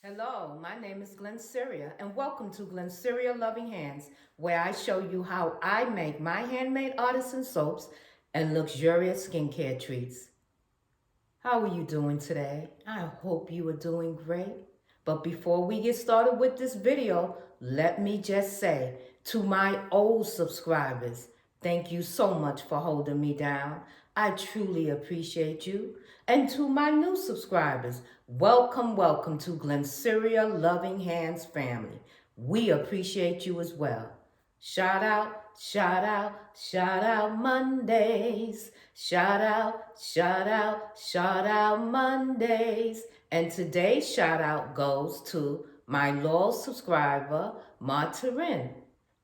Hello, my name is Glennceria, and welcome to Glennceria Loving Hands, where I show you how I make my handmade artisan soaps and luxurious skincare treats. How are you doing today? I hope you are doing great. But before we get started with this video, let me just say to my old subscribers, thank you so much for holding me down. I truly appreciate you. And to my new subscribers, welcome to Glennceria Loving Hands family. We appreciate you as well. Shout out Mondays. Shout out Mondays. And today's shout out goes to my loyal subscriber, Marteilren.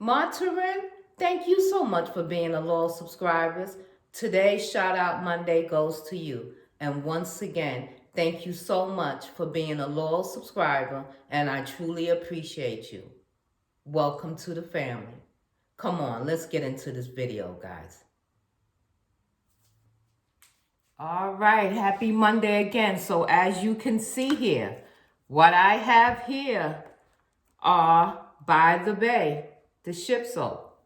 Marteilren, thank you so much for being a loyal subscriber. Today's shout out Monday goes to you. And once again, thank you so much for being a loyal subscriber, and I truly appreciate you. Welcome to the family. Come on, let's get into this video, guys. All right, happy Monday again. So as you can see here, what I have here are By the Bay, the ship soap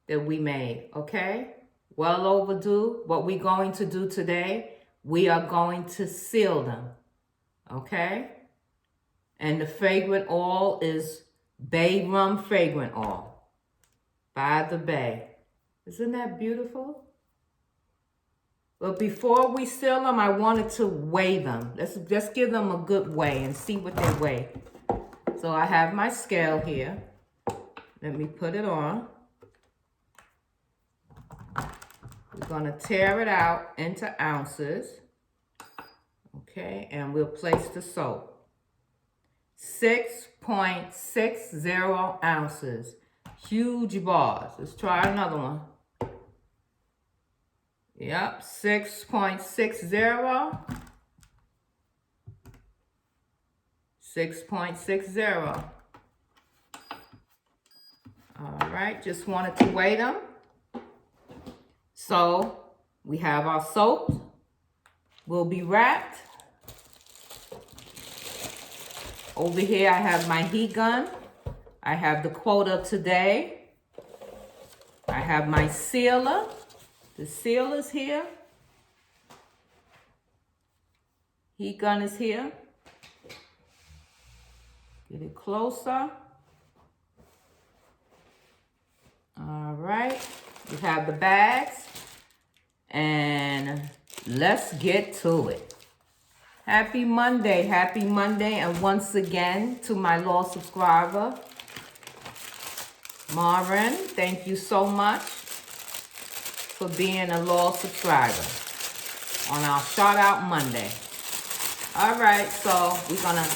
that we made, okay? Well overdue. What we're going to do today, we are going to seal them, okay? And the fragrant oil is Bay Rum Fragrant Oil. By the Bay. Isn't that beautiful? But before we seal them, I wanted to weigh them. Let's give them a good weigh and see what they weigh. So I have my scale here. Let me put it on. We're going to tear it out into ounces. Okay, and we'll place the soap. 6.60 ounces. Huge bars. Let's try another one. Yep, 6.60. 6.60. All right, just wanted to weigh them. So we have our soap. Will be wrapped. Over here I have my heat gun. I have the quote of today. I have my sealer. The seal is here. Heat gun is here. Get it closer. All right. We have the bags. And let's get to it. Happy Monday. And once again, to my loyal subscriber, Marteilren, thank you so much for being a loyal subscriber on our Shout Out Monday. All right, so we're gonna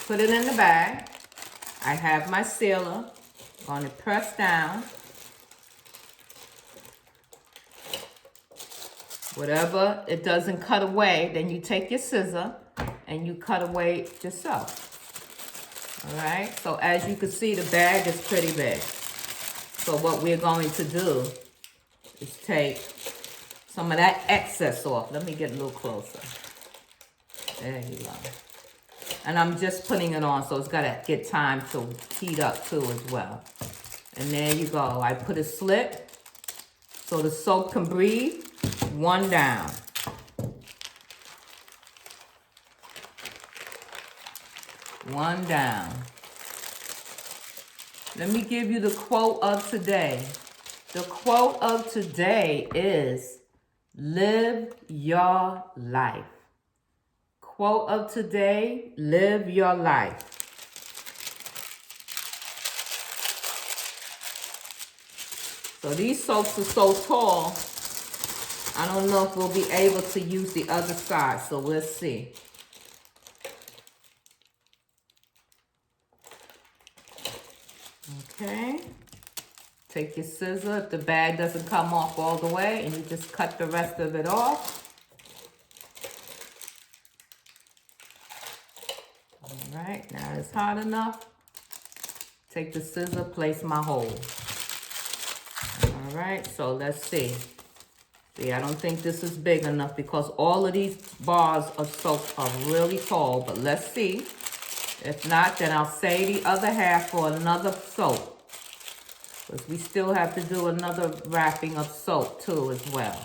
put it in the bag. I have my sealer. I'm gonna press down. Whatever it doesn't cut away, then you take your scissor and you cut away yourself. All right, so as you can see, the bag is pretty big. So what we're going to do is take some of that excess off. Let me get a little closer. There you go. And I'm just putting it on, so it's got to get time to heat up too as well. And there you go. I put a slit so the soap can breathe. One down. One down. Let me give you the quote of today. The quote of today is, live your life. Quote of today, live your life. So these soaps are so tall, I don't know if we'll be able to use the other side, so we'll see. Okay. Take your scissor if the bag doesn't come off all the way, and you just cut the rest of it off. All right, now it's hot enough. Take the scissor, place my hole. All right, so let's see. See, I don't think this is big enough because all of these bars of soap are really tall, but let's see. If not, then I'll save the other half for another soap, because we still have to do another wrapping of soap too as well.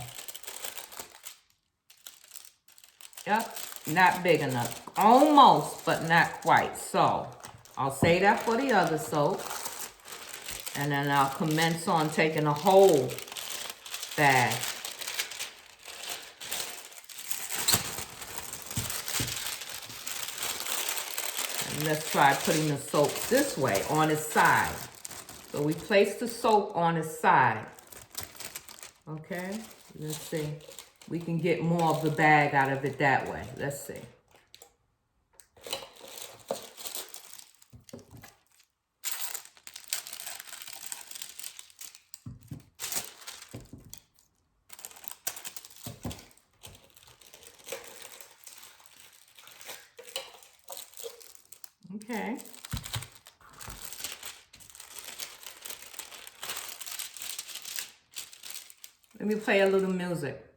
Yep, not big enough. Almost, but not quite. So, I'll save that for the other soap. And then I'll commence on taking a whole bag. And let's try putting the soap this way, on its side. So we place the soap on its side. Okay, let's see. We can get more of the bag out of it that way. Let's see. Okay. Let me play a little music.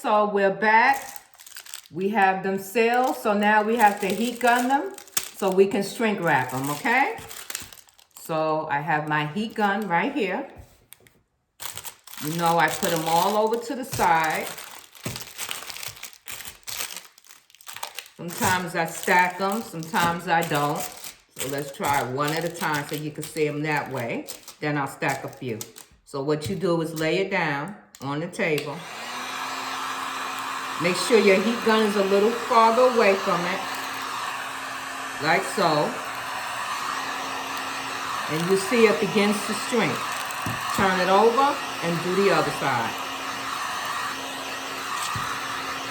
so we're back. We have them sealed, so now we have to heat gun them so we can shrink wrap them, okay? So I have my heat gun right here. You know, I put them all over to the side. Sometimes I stack them, sometimes I don't. So let's try one at a time so you can see them that way. Then I'll stack a few. So what you do is lay it down on the table. Make sure your heat gun is a little farther away from it. Like so. And you see it begins to shrink. Turn it over and do the other side.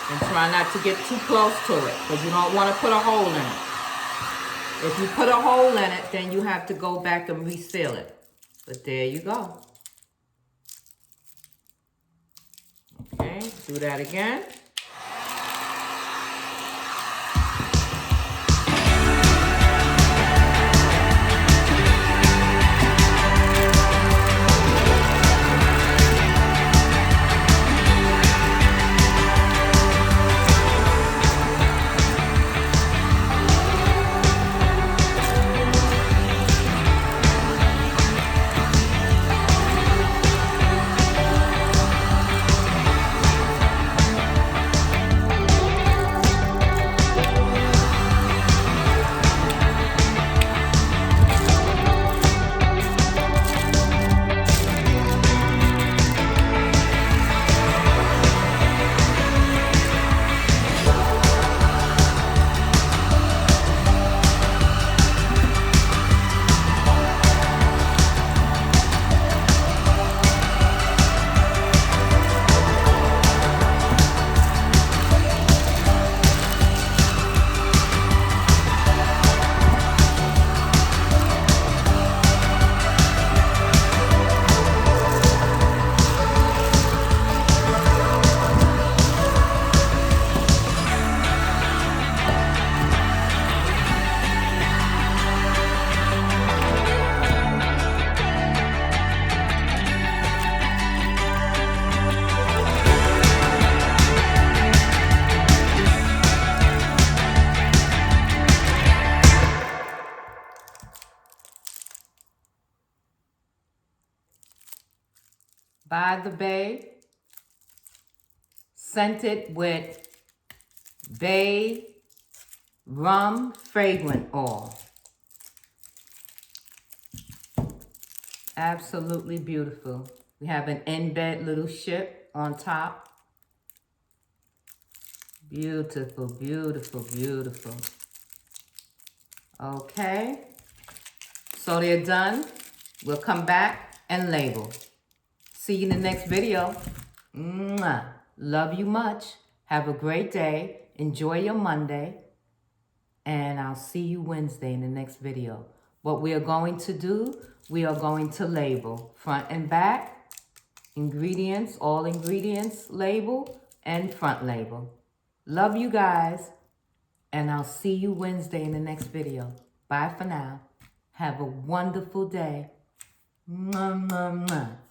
And try not to get too close to it because you don't want to put a hole in it. If you put a hole in it, then you have to go back and reseal it. But there you go. Okay, do that again. By the Bay, scented with Bay Rum Fragrance Oil. Absolutely beautiful. We have an in-bed little ship on top. Beautiful, beautiful, beautiful. Okay, so they're done. We'll come back and label. See you in the next video. Mwah. Love you much. Have a great day. Enjoy your Monday. And I'll see you Wednesday in the next video. What we are going to do, we are going to label front and back, ingredients, all ingredients label, and front label. Love you guys. And I'll see you Wednesday in the next video. Bye for now. Have a wonderful day. Mwah, mwah, mwah.